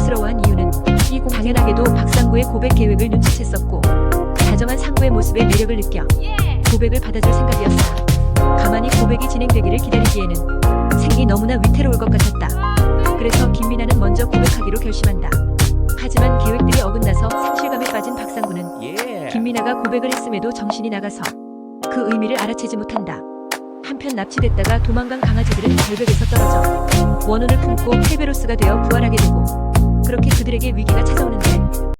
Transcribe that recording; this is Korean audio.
당황스러워한 이유는 당연하게도 박상구의 고백 계획을 눈치챘었고 다정한 상구의 모습에 매력을 느껴 고백을 받아줄 생각이었다. 가만히 고백이 진행되기를 기다리기에는 생이 너무나 위태로울 것 같았다. 그래서 김미나는 먼저 고백하기로 결심한다. 하지만 계획들이 어긋나서 상실감에 빠진 박상구는 김미나가 고백을 했음에도 정신이 나가서 그 의미를 알아채지 못한다. 한편 납치됐다가 도망간 강아지들은 절벽에서 떨어져 원혼을 품고 페베로스가 되어 부활하게 되고 그렇게 그들에게 위기가 찾아오는데